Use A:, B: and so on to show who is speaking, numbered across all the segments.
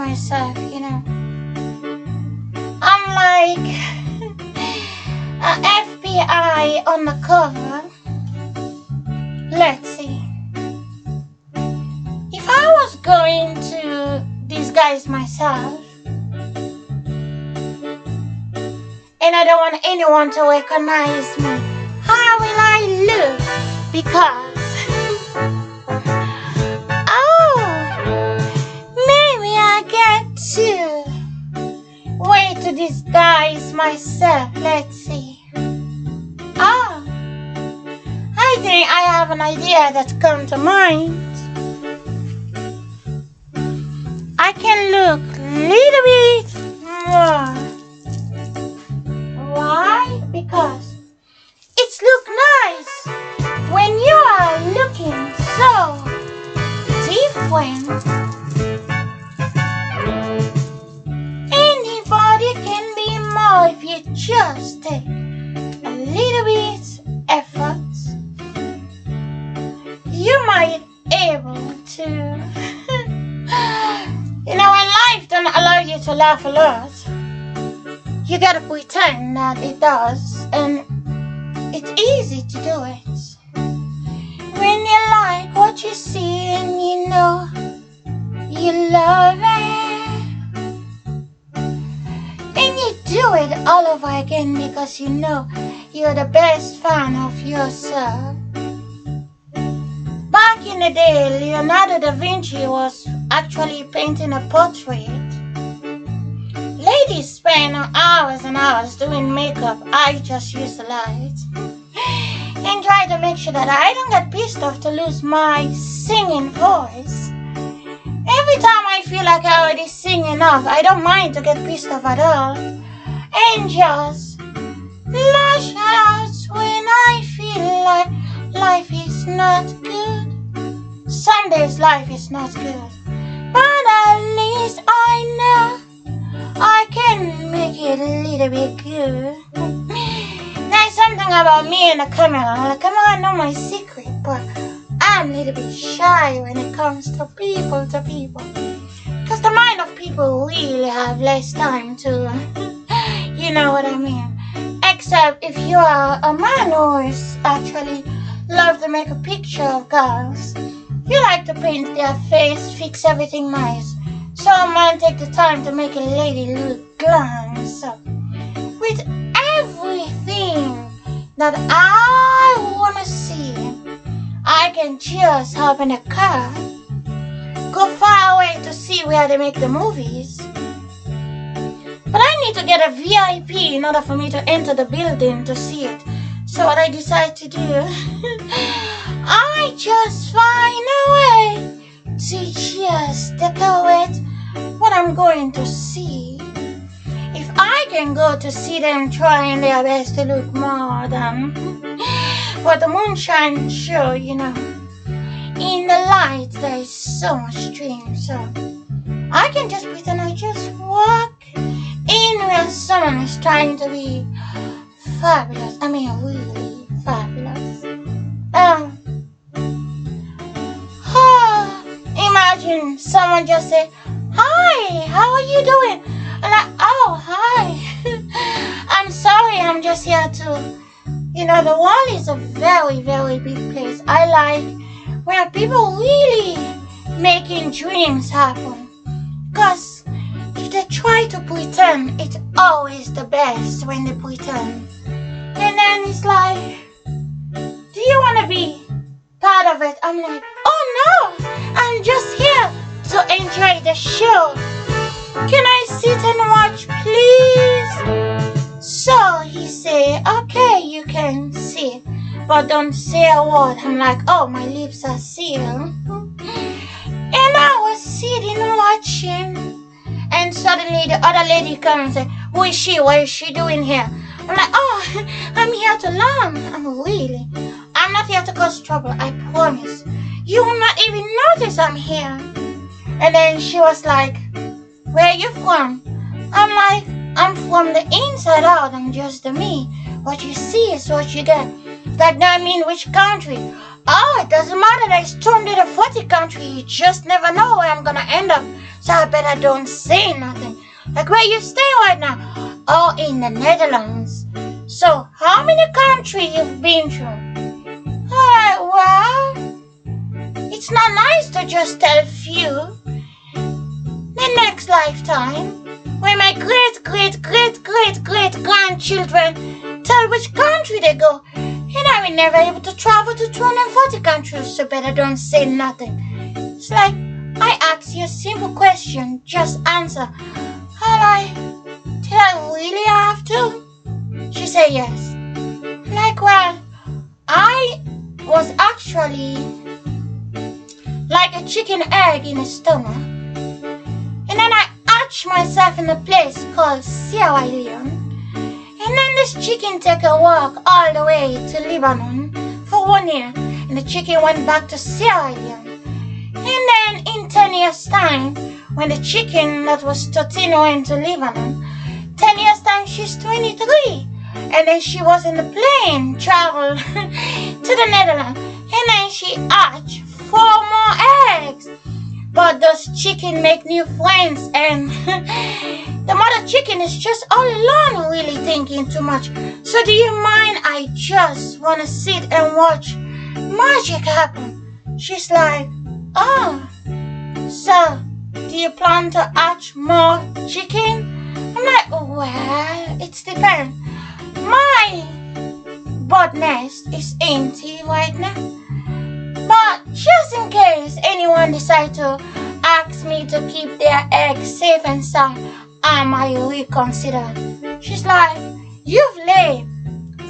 A: myself, I'm like a FBI on the cover. Let's see. If I was going to disguise myself, and I don't want anyone to recognize me, how will I look? Because, maybe I get to way to disguise myself. Let's see. I think I have an idea that's come to mind. I can look a little bit more. Why? Because it's look nice when you are looking so different. Anybody can be more if you just take a little bit effort. You might able to, when life don't allow you to laugh a lot, you gotta pretend that it does, and it's easy to do it. When you like what you see and you know you love it, and you do it all over again because you know you're the best fan of yourself. Back in the day, Leonardo da Vinci was actually painting a portrait. Ladies spend hours and hours doing makeup. I just use the light and try to make sure that I don't get pissed off to lose my singing voice. Every time I feel like I already sing enough, I don't mind to get pissed off at all and just lash out when I feel like life is not good. Some days life is not good, but at least I know I can make it a little bit good. There's something about me and the camera. The camera know my secret, but I'm a little bit shy when it comes to people. Because the mind of people really have less time to, you know what I mean. Except if you are a man who is actually love to make a picture of girls. You like to paint their face, fix everything nice. So a man take the time to make a lady look glam. So with everything that I wanna see, I can just hop in a car, go far away to see where they make the movies. But I need to get a VIP in order for me to enter the building to see it. So what I decide to do, I just find a way to just decorate what I'm going to see. If I can go to see them trying their best to look modern, but the moonshine show, in the light there is so much dream. So I can just pretend I just walk in where someone is trying to be fabulous. I mean, really fabulous. Imagine someone just say, "Hi, how are you doing?" I'm like, "Oh, hi." I'm sorry, I'm just here to, the world is a very, very big place. I like where people really making dreams happen. Because if they try to pretend, it's always the best when they pretend. And then it's like, do you want to be part of it? I'm like, oh no, I'm just here to enjoy the show. Can I sit and watch, please? So he say, okay, you can sit, but don't say a word. I'm like, oh, my lips are sealed. And I was sitting watching, and suddenly the other lady comes and say, who is she? What is she doing here? I'm like, oh, I'm here to learn. I'm not here to cause trouble, I promise. You will not even notice I'm here. And then she was like, where are you from? I'm like, I'm from the inside out, I'm just the me. What you see is what you get. That don't mean which country. Oh, it doesn't matter that it's turned into a 40 country. You just never know where I'm gonna end up. So I better don't say nothing. Like where you stay right now? Oh, in the Netherlands. So how many countries you've been through? Alright, well, it's not nice to just tell few. The next lifetime, when my great-great-great-great-great-grandchildren tell which country they go, and I will never able to travel to 240 countries, so better don't say nothing. It's like, I ask you a simple question, just answer. Did I really have to? She said yes. Like, well, I was actually like a chicken egg in a stomach. And then I hatched myself in a place called Sierra Leone. And then this chicken took a walk all the way to Lebanon for 1 year. And the chicken went back to Sierra Leone. And then in 10 years' time, when the chicken that was 13 went to Lebanon, 10 years' time she's 23. And then she was in the plane, traveled to the Netherlands. And then she hatched 4 more eggs. But those chicken make new friends, and the mother chicken is just all alone, really thinking too much. So do you mind? I just want to sit and watch magic happen. She's like, oh, so do you plan to hatch more chicken? I'm like, well, it depends. My bird nest is empty right now. But just in case anyone decide to ask me to keep their eggs safe and sound, I might reconsider. She's like, you've laid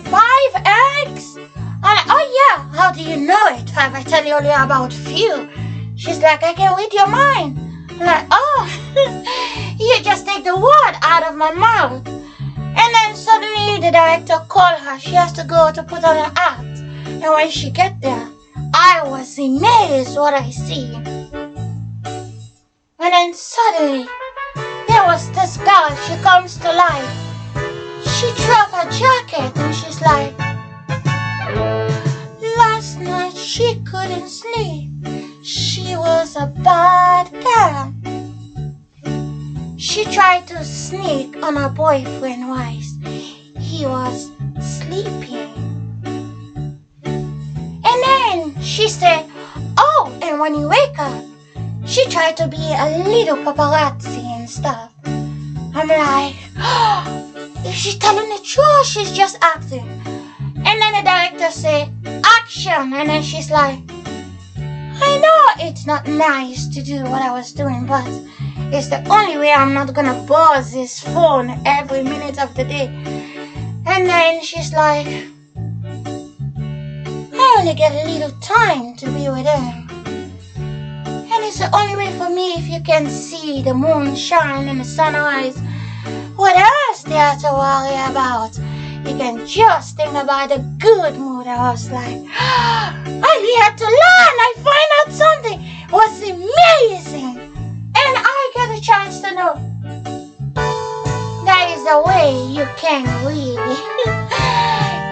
A: 5 eggs? I'm like, oh yeah, how do you know it? Have I tell you only about few? She's like, I can read your mind. I'm like, oh, you just take the word out of my mouth. And then suddenly the director called her. She has to go to put on an act. And when she get there, I was amazed what I see. And then suddenly, there was this girl, she comes to life. She dropped her jacket and she's like, last night she couldn't sleep. She was a bad girl. She tried to sneak on her boyfriend whilst he was sleeping. And then she said, oh, and when you wake up, she tried to be a little paparazzi and stuff. I'm like, oh, is she telling the truth? She's just acting. And then the director said, action. And then she's like, I know it's not nice to do what I was doing, but it's the only way. I'm not gonna buzz this phone every minute of the day. And then she's like, I only get a little time to be with him. And it's the only way for me if you can see the moon shine and the sunrise. What else there to worry about? You can just think about the good mood. I was like, I'm here to learn. I find out something was amazing. And I get a chance to know. That is the way you can really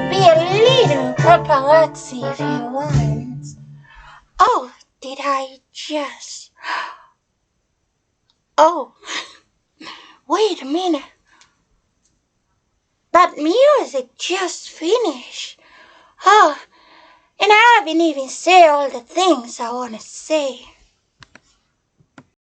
A: be a little paparazzi if you want. Oh, did I just... Oh, wait a minute. That music just finished. Oh, and I haven't even said all the things I want to say.